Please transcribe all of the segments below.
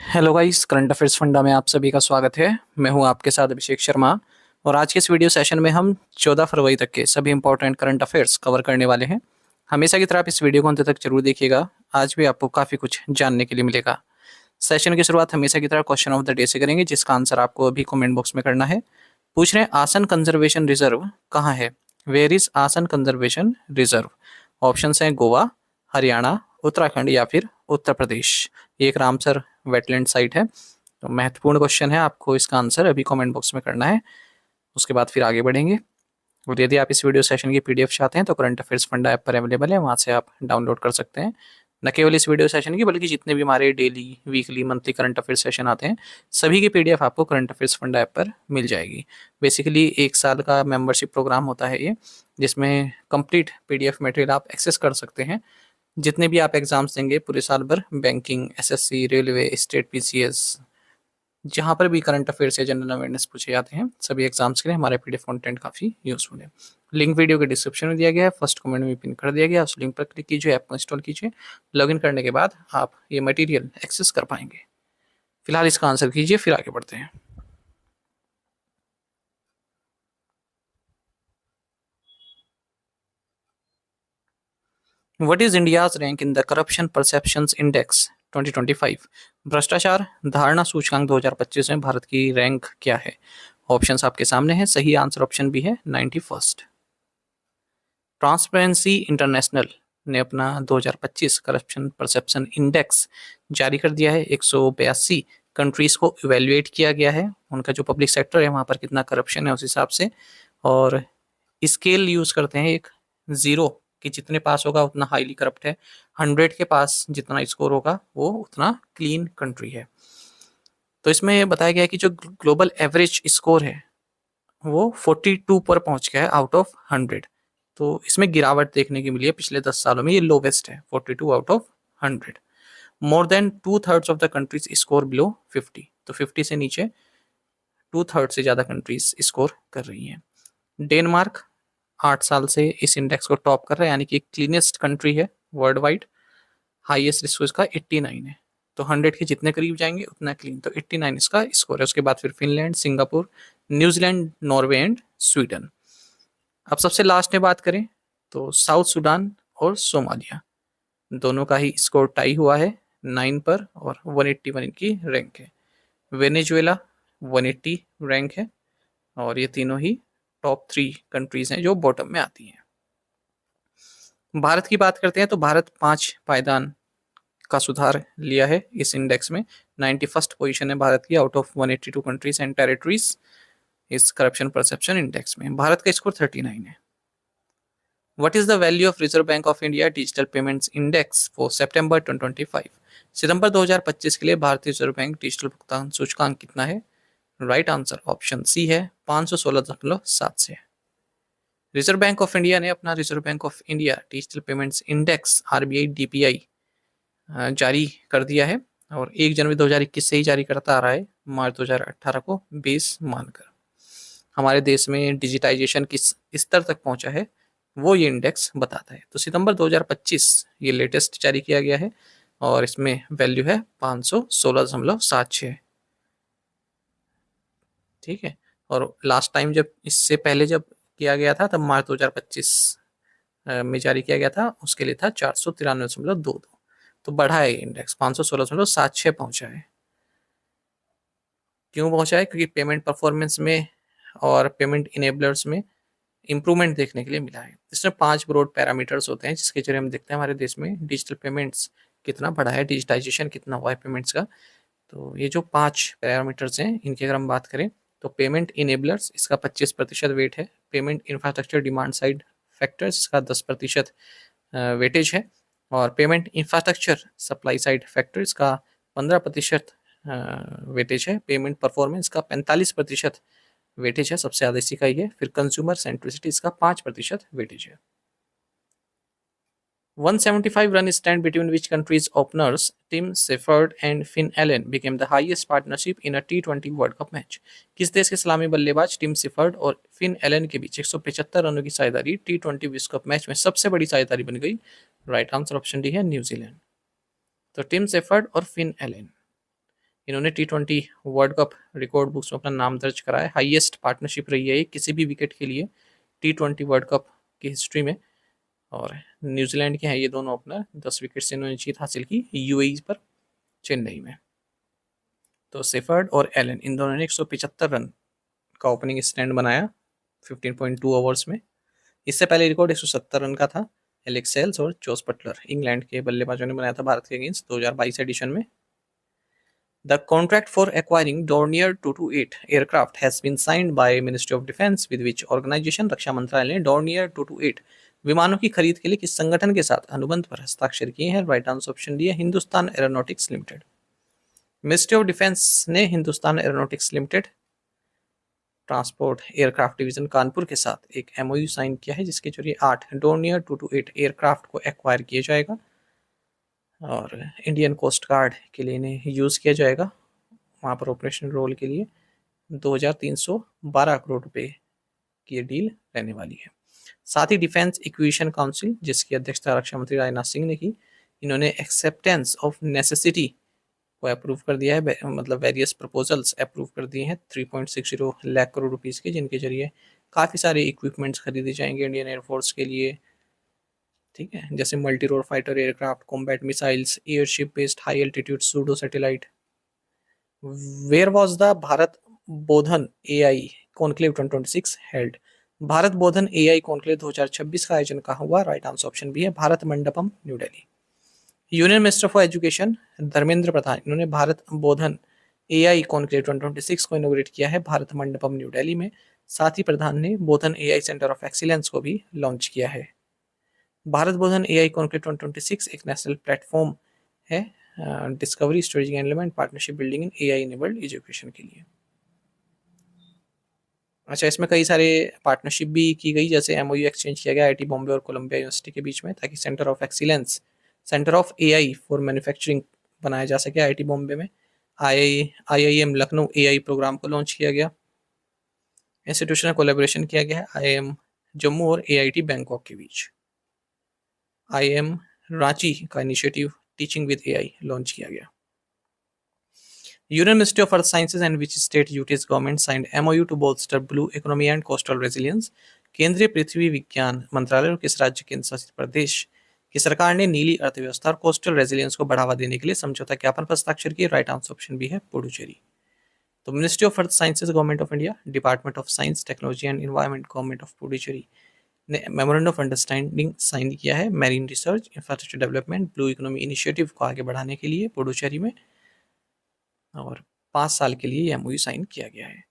Hello guys, current affairs funda में आप सभी का स्वागत है। मैं हूं आपके साथ अभिषेक शर्मा। और आज के इस वीडियो सेशन में हम 14 फरवरी तक के सभी इंपॉर्टेंट करंट अफेयर्स कवर करने वाले हैं। हमेशा की तरह आप इस वीडियो को अंत तक जरूर देखिएगा। आज भी आपको काफ़ी कुछ जानने के लिए मिलेगा। सेशन की शुरुआत हमेशा की तरह क्वेश्चन ऑफ द डे से करेंगे, जिसका आंसर आपको अभी कमेंट बॉक्स में करना है। पूछ रहे हैं, आसन कंजर्वेशन रिजर्व कहाँ है? वेयर इज आसन कंजर्वेशन रिजर्व? ऑप्शन हैं गोवा, हरियाणा, उत्तराखंड या फिर उत्तर प्रदेश। ये एक रामसर वेटलैंड साइट है। तो महत्वपूर्ण क्वेश्चन है, आपको इसका आंसर अभी कमेंट बॉक्स में करना है। उसके बाद फिर आगे बढ़ेंगे। और यदि आप इस वीडियो सेशन की पीडीएफ चाहते हैं तो करंट अफेयर्स फंडा ऐप पर अवेलेबल है, वहाँ से आप डाउनलोड कर सकते हैं। न केवल इस वीडियो सेशन की, बल्कि जितने भी हमारे daily, weekly, monthly current affairs session आते हैं, सभी की पीडीएफ आपको करंट अफेयर्स फंडा ऐप पर मिल जाएगी। बेसिकली 1 साल का मेंबरशिप प्रोग्राम होता है ये, जिसमें कंप्लीट पीडीएफ मटेरियल आप एक्सेस कर सकते हैं। जितने भी आप एग्जाम्स देंगे पूरे साल भर, banking, SSC, railway, state PCS, जहाँ पर भी करंट अफेयर्स या जनरल अवेयरनेस पूछे जाते हैं, सभी एग्जाम्स के लिए हमारे पीडीएफ कंटेंट काफ़ी यूजफुल है। लिंक वीडियो के डिस्क्रिप्शन में दिया गया है, फर्स्ट कमेंट में पिन कर दिया गया। उस लिंक पर क्लिक कीजिए, ऐप को इंस्टॉल कीजिए। लॉगिन करने के बाद आप ये मटेरियल एक्सेस कर पाएंगे। फिलहाल इसका आंसर कीजिए, फिर आगे बढ़ते हैं। What is India's rank in the corruption perceptions index 2025? भ्रष्टाचार धारणा सूचकांक 2025 में भारत की रैंक क्या है? ऑप्शंस आपके सामने हैं। सही आंसर ऑप्शन बी है, 91st। ट्रांसपेरेंसी इंटरनेशनल ने अपना 2025 करप्शन परसेप्शन इंडेक्स जारी कर दिया है। 182 कंट्रीज को इवेल्युएट किया गया है, उनका जो पब्लिक सेक्टर है वहाँ पर कितना करप्शन है उस हिसाब से। और स्केल यूज करते हैं, एक 0 कि जितने पास होगा उतना हाईली करप्ट है, 100 के पास जितना स्कोर होगा वो उतना क्लीन कंट्री है। तो इसमें बताया गया है कि जो ग्लोबल एवरेज स्कोर है वो 42 पर पहुंच गया है आउट ऑफ 100। तो इसमें गिरावट देखने की मिली है पिछले 10 सालों में, ये लोवेस्ट है 42 out of 100। More than 2/3 of the countries score below 50। तो 50 से नीचे 2/3 से ज़्यादा कंट्रीज स्कोर कर रही हैं। डेनमार्क 8 साल से इस इंडेक्स को टॉप कर रहा है, यानी कि क्लीनेस्ट कंट्री है वर्ल्ड वाइड। हाईएस्ट स्कोर इसका 89 है। तो 100 के जितने करीब जाएंगे उतना क्लीन। तो 89 इसका स्कोर है। उसके बाद फिर Finland, Singapore, New Zealand, Norway and Sweden. अब सबसे लास्ट में बात करें तो साउथ सूडान और सोमालिया, दोनों का ही स्कोर टाई हुआ है 9 पर, और 181 इनकी रैंक है। वेनेजुएला 180 रैंक है। और ये तीनों ही टॉप 3 कंट्रीज हैं जो बॉटम में आती हैं। भारत की बात करते हैं तो भारत 5 पायदान का सुधार लिया है इस इंडेक्स में। 91st पोजीशन है भारत की out of 182 countries and territories. इस करप्शन परसेप्शन इंडेक्स में भारत का स्कोर 39 है। What is the value of reserve bank of India digital payments index for September 2025? सितंबर 2025 के लिए भारतीय रिजर्व बैंक डिजिटल भुगतान सूचकांक कितना है? राइट आंसर ऑप्शन सी है, 516.7 से। रिजर्व बैंक ऑफ इंडिया ने अपना reserve bank of India digital payments index RBI DPI जारी कर दिया है। और 1 जनवरी 2021 से ही जारी करता आ रहा है, मार्च 2018 को बेस मानकर। हमारे देश में डिजिटाइजेशन किस स्तर तक पहुंचा है वो ये इंडेक्स बताता है। तो सितंबर 2025 ये लेटेस्ट जारी किया गया है, और इसमें वैल्यू है 516.76। ठीक है। और लास्ट टाइम जब इससे पहले जब किया गया था तब मार्च 2025 में जारी किया गया था, उसके लिए था 493.22। तो बढ़ा है इंडेक्स, 516.76 पहुंचा है। क्यों पहुंचा है? क्योंकि पेमेंट परफॉर्मेंस में और पेमेंट इनेबलर्स में इंप्रूवमेंट देखने के लिए मिला है। इसमें 5 ब्रॉड पैरामीटर्स होते हैं जिसके जरिए हम देखते हैं हमारे देश में डिजिटल पेमेंट्स कितना बढ़ा है, डिजिटाइजेशन कितना हुआ है पेमेंट्स का। तो ये जो 5 पैरामीटर्स हैं इनकी अगर हम बात करें तो पेमेंट इनेबलर्स इसका 25% वेट है। Payment infrastructure demand side factors इसका 10% वेटेज है। और payment infrastructure supply side factors का 15% वेटेज है। पेमेंट परफॉर्मेंस का 45% वेटेज है, सबसे ज़्यादा इसी का ही है। फिर कंज्यूमर सेंट्रिसिटी इसका 5% वेटेज है। 175 run stand between which countries openers Tim Seifert and Finn Allen became the highest partnership in a T20 World Cup match? किस देश के सलामी बल्लेबाज टिम सिफर्ड और फिन एलन के बीच 175 रनों की साझेदारी T20 विश्व कप मैच में सबसे बड़ी साझेदारी बन गई? राइट आंसर ऑप्शन डी है, न्यूजीलैंड। तो टिम सिफर्ड और फिन एलन इन्होंने T20 world cup record books में अपना नाम दर्ज करा है। हाईएस्ट पार्टनरशिप रही है ये किसी भी विकेट के लिए T20 वर्ल्ड कप की हिस्ट्री में। और न्यूजीलैंड के हैं ये दोनों अपना 10 विकेट से इन्होंने जीत हासिल की यूएई पर, चेन्नई में। तो सेफर्ड और एलन इन दोनों ने 175 रन का ओपनिंग स्टैंड बनाया 15.2 ओवर्स में। इससे पहले रिकॉर्ड 170 रन का था। एलेक्स सेल्स और जोस बटलर इंग्लैंड के बल्लेबाजों ने बनाया था भारत के अगेंस्ट 2022 एडिशन में। The contract for acquiring Dornier 228 aircraft has been signed by Ministry of Defence, with which organization रक्षा मंत्रालय ने Dornier 228 विमानों की खरीद के लिए किस संगठन के साथ अनुबंध पर हस्ताक्षर किए हैं? राइट आंसर ऑप्शन डी है Hindustan Aeronautics Limited. Ministry of defence ने Hindustan Aeronautics Limited transport aircraft division Kanpur के साथ एक एमओयू साइन किया है जिसके जरिए 8 डोर्नियर 228 एयरक्राफ्ट को एक्वायर किया जाएगा और इंडियन कोस्ट गार्ड के लिए इन्हें यूज़ किया जाएगा। वहाँ पर ऑपरेशनल रोल के लिए 2312 करोड़ रुपए की ये डील रहने वाली है। साथ ही डिफेंस इक्विशन काउंसिल जिसकी अध्यक्षता रक्षा मंत्री राजनाथ सिंह ने की, इन्होंने एक्सेप्टेंस ऑफ नेसेसिटी को अप्रूव कर दिया है, मतलब वेरियस प्रपोजल्स अप्रूव कर दिए हैं 3.60 लाख करोड़ रुपीस के, जिनके जरिए काफ़ी सारे इक्विपमेंट्स खरीदे जाएंगे इंडियन एयरफोर्स के लिए। ठीक है, जैसे multi role fighter aircraft, combat missiles, airship based high altitude pseudo satellite. Where was the Bharat Bodhan AI conclave 2026 held? Bharat Bodhan AI conclave 2026 का आयोजन कहाँ हुआ? राइट आंसर ऑप्शन बी है Bharat Mandapam New Delhi. Union minister for education Dharmendra Pradhan इन्होंने भारत बोधन एआई कॉन्क्लेव 2026 को इनोग्रेट किया है Bharat Mandapam New Delhi में। साथ ही प्रधान ने बोधन एआई सेंटर ऑफ एक्सीलेंस को भी लॉन्च किया है। भारत बोधन एआई कॉन्क्लेव 2026 एक नेशनल प्लेटफॉर्म है discovery strategic element partnership building in AI enabled education के लिए। अच्छा, इसमें कई सारे पार्टनरशिप भी की गई, जैसे एमओयू एक्सचेंज किया गया आईआईटी बॉम्बे और कोलंबिया यूनिवर्सिटी के बीच में, ताकि centre of excellence centre of AI for manufacturing बनाया जा सके आईआईटी बॉम्बे में। आईआईएम लखनऊ एआई प्रोग्राम को लॉन्च किया गया। इंस्टीट्यूशनल कोलैबोरेशन किया गया है आईआईएम जम्मू और एआईटी बैंकॉक के बीच। आईआईएम रांची का initiative teaching with AI launch किया गया। Union Ministry of Earth Sciences and which state UT's government signed MOU to bolster blue economy and coastal resilience? केंद्रीय पृथ्वी विज्ञान मंत्रालय और किस राज्य केंद्र शासित प्रदेश की सरकार ने नीली अर्थव्यवस्था और कोस्टल रेजिलियंस को बढ़ावा देने के लिए समझौता ज्ञापन पर हस्ताक्षर किए? राइट आंसर ऑप्शन बी है पुडुचेरी। तो ministry of earth sciences government of India, department of science technology and environment government of Puducherry ने मेमोरेंडम ऑफ अंडरस्टैंडिंग साइन किया है marine research infrastructure development blue economy initiative को आगे बढ़ाने के लिए पुडुचेरी में, और 5 साल के लिए एमओयू साइन किया गया है।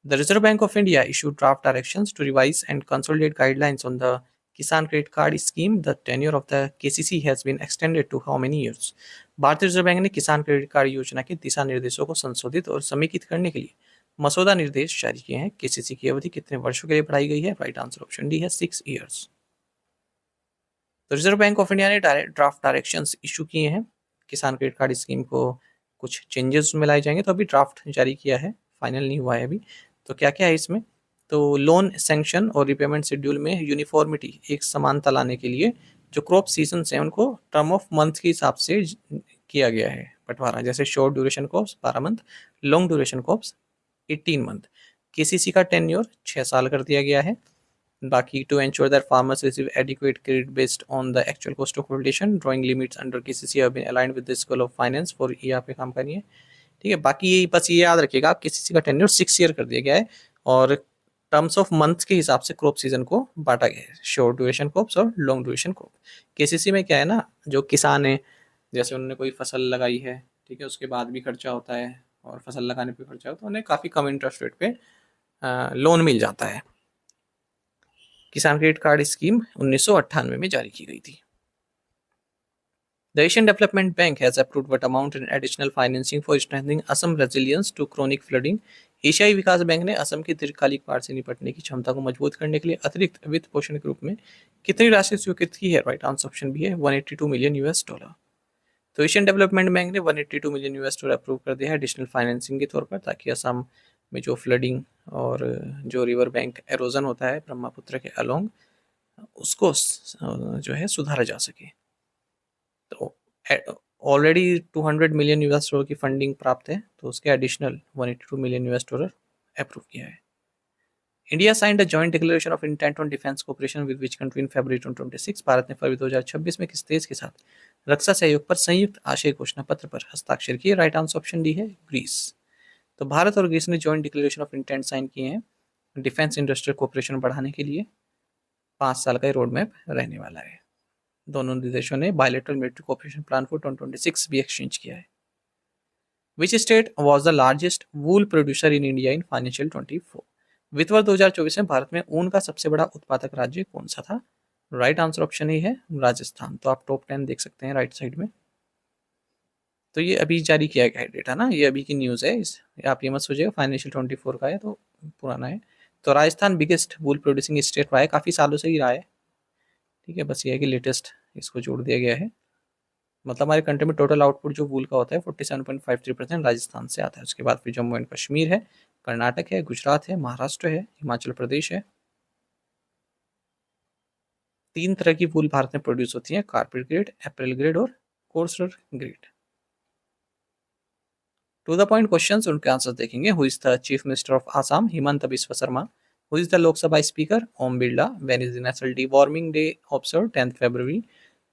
The reserve bank of India issued draft directions to revise and consolidate guidelines on the किसान credit card scheme. The tenure of the KCC has been extended to how many years? भारतीय reserve bank ने किसान credit card योजना के दिशा निर्देशों को संशोधित और समेकित करने के लिए मसौदा निर्देश जारी किए हैं। केसीसी की अवधि कितने वर्षों के लिए बढ़ाई गई है? राइट आंसर ऑप्शन डी है 6 years। तो रिजर्व बैंक ऑफ इंडिया ने ड्राफ्ट डायरेक्शंस इशू किए हैं किसान क्रेडिट कार्ड स्कीम को कुछ चेंजेस में लाए जाएंगे, तो अभी ड्राफ्ट जारी किया है, फाइनल नहीं हुआ है अभी। तो क्या क्या है इसमें? तो लोन सैंक्शन और रिपेमेंट शेड्यूल में यूनिफॉर्मिटी, एक समानता लाने के लिए जो क्रॉप सीजन है उनको टर्म ऑफ मंथ के हिसाब से किया गया है बंटवारा, जैसे short duration crops 12 month, long duration crops 18 month. KCC का टेन्योर 6 साल कर दिया गया है। बाकी to ensure that farmers receive adequate credit based on the actual cost of production, drawing limits under KCC have been aligned with the scale of finance for, ये आप पे काम करिए। ठीक है, बाकी ये बस ये याद रखिएगा केसीसी का टेन्योर 6 ईयर कर दिया गया है और टर्म्स ऑफ मंथ के हिसाब से क्रॉप सीजन को बांटा गया है, शॉर्ट ड्यूरेशन क्रॉप्स और लॉन्ग ड्यूरेशन क्रॉप। केसीसी में क्या है ना, जो किसान है जैसे उन्होंने कोई फसल लगाई है, ठीक है, उसके बाद भी खर्चा होता है और फसल लगाने पे खर्चा होता है, उन्हें काफ़ी कम इंटरेस्ट रेट पे लोन मिल जाता है। किसान क्रेडिट कार्ड स्कीम 1998 में जारी की गई थी। The Asian Development Bank has approved what amount in additional financing for strengthening Assam resilience to chronic flooding? एशियाई विकास बैंक ने असम की दीर्घकालिक बाढ़ से निपटने की क्षमता को मजबूत करने के लिए अतिरिक्त वित्त पोषण के रूप में कितनी राशि स्वीकृत की है? राइट आंसर ऑप्शन भी है 182 मिलियन यूएस डॉलर। तो एशियन डेवलपमेंट बैंक ने 182 मिलियन यूएस डॉलर अप्रूव कर दिया है एडिशनल फाइनेंसिंग के तौर पर, ताकि असम में जो फ्लडिंग और जो रिवर बैंक एरोजन होता है ब्रह्मपुत्र के अलोंग, उसको जो है सुधारा जा सके। तो ऑलरेडी 200 मिलियन यूएस डॉलर की फंडिंग प्राप्त है, तो उसके additional 182 million US dollar approve किया है। India signed a joint declaration of intent on defence cooperation with which country in February 2026। Bharat ने फरवरी 2026 में किस देश के साथ रक्षा सहयोग पर संयुक्त आशय घोषणा पत्र पर हस्ताक्षर किए? राइट आंसर ऑप्शन डी है ग्रीस। तो भारत और ग्रीस ने joint declaration of intent sign किए हैं डिफेंस इंडस्ट्रियल कोऑपरेशन बढ़ाने के लिए। 5 साल का रोड मैप रहने वाला है। दोनों देशों ने bilateral military cooperation plan for 2026 भी एक्सचेंज किया है। Which state was the largest wool producer in India in financial 24? वित्त वर्ष 2024 में भारत में ऊन का सबसे बड़ा उत्पादक राज्य कौन सा था? राइट आंसर ऑप्शन ए है राजस्थान। तो आप टॉप 10 देख सकते हैं राइट साइड में। तो ये अभी जारी किया गया है डेटा ना, ये अभी की न्यूज़ है। आप ये मत सोचिएगा फाइनेंशियल 24 का है तो पुराना है। तो राजस्थान बिगेस्ट वूल प्रोड्यूसिंग स्टेट रहा है, काफ़ी सालों से ही रहा है। ठीक है, बस ये है कि लेटेस्ट इसको जोड़ दिया गया है। मतलब हमारे कंट्री में टोटल आउटपुट जो वूल का होता है 47.53% राजस्थान से आता है। उसके बाद फिर जम्मू एंड कश्मीर है, कर्नाटक है, गुजरात है, महाराष्ट्र है, हिमाचल प्रदेश है। 3 तरह की वूल भारत में प्रोड्यूस होती है, कारपेट ग्रेड, अप्रैल ग्रेड और coarser grade. To the point questions, उनके आंसर देखेंगे। Who is the chief minister of Assam? Himanta Biswa Sarma. Who is the Lok Sabha speaker? Om Birla. When is the national deworming day observe? 10th February।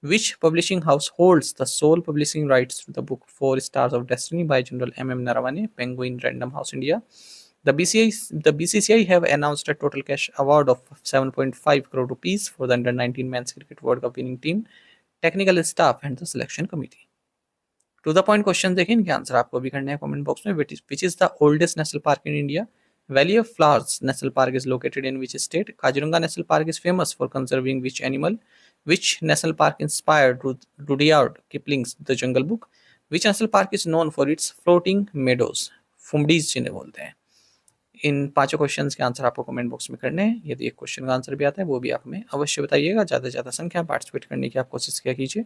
Which publishing house holds the sole publishing rights to the book 4 Stars of Destiny by General M.M. Narawane? Penguin Random House India. The BCCI have announced a total cash award of 7.5 crore rupees for the under-19 men's cricket World Cup winning team, technical staff and the selection committee. To the point question देखें, इनके answer आपको भी करने हैं comment box में। Which is the oldest national park in India? Valley of flowers national park is located in which state? Kaziranga National Park is famous for conserving which animal? Which national park inspired Rudyard Kipling's The Jungle Book? Which national park is known for its floating meadows? Phumdis जिन्हें बोलते हैं। इन 5 questions के answer आपको comment box में करने हैं। यदि एक क्वेश्चन का आंसर भी आता है वो भी आप हमें अवश्य बताइएगा। ज़्यादा से ज़्यादा संख्या पार्टिसिपेट करने की आप कोशिश किया कीजिए।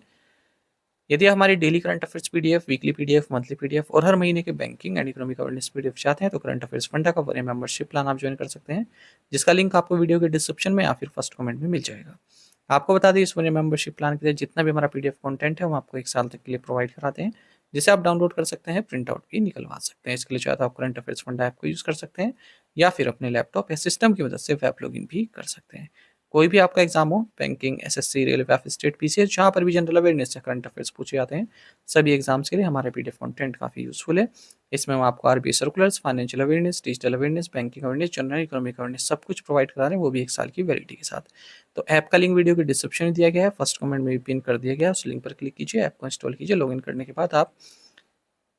यदि आप हमारी daily current affairs PDF, weekly PDF, monthly PDF और हर महीने के banking and economic awareness PDF चाहते हैं तो करंट अफेयर्स फंडा का वरीय मेंबरशिप प्लान आप ज्वाइन कर सकते हैं, जिसका लिंक आपको वीडियो के डिस्क्रिप्शन में या फिर फर्स्ट कमेंट में मिल जाएगा। आपको बता दें, इस वरीय मेंबरशिप प्लान के लिए जितना भी हमारा पीडीएफ कंटेंट है वो आपको 1 साल तक के लिए प्रोवाइड कराते हैं, जिसे आप डाउनलोड कर सकते हैं, प्रिंट आउट भी निकलवा सकते हैं। इसके लिए चाहे तो आप करंट अफेयर्स फंडा ऐप को यूज़ कर सकते हैं या फिर अपने लैपटॉप या सिस्टम की मदद से वेब लॉगिन भी कर सकते हैं। कोई भी आपका एग्जाम हो, banking, SSC, railway, state, PCS, जहाँ पर भी जनरल अवेयरनेस या करंट अफेयर्स पूछे जाते हैं, सभी एग्जाम्स के लिए हमारा पीडीएफ कंटेंट काफ़ी यूजफुल है। इसमें हम आपको RBI circulars, financial awareness, digital awareness, banking awareness, general economic awareness सब कुछ प्रोवाइड करा रहे हैं, वो भी 1 साल की वैलिडिटी के साथ। तो ऐप का लिंक वीडियो के डिस्क्रिप्शन में दिया गया है, फर्स्ट कमेंट में भी पिन कर दिया गया है। उस लिंक पर क्लिक कीजिए, ऐप को इंस्टॉल कीजिए। लॉगिन करने के बाद आप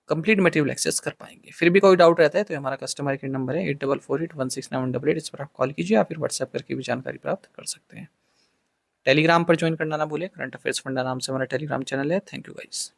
कंप्लीट मटेरियल एक्सेस कर पाएंगे। फिर भी कोई डाउट रहता है तो हमारा कस्टमर केयर नंबर है 8448169188, इस पर आप कॉल कीजिए या फिर व्हाट्सएप करके भी जानकारी प्राप्त कर सकते हैं। टेलीग्राम पर ज्वाइन करना ना भूलें, करंट अफेयर्स फंडा नाम से हमारा टेलीग्राम चैनल है। Thank you guys.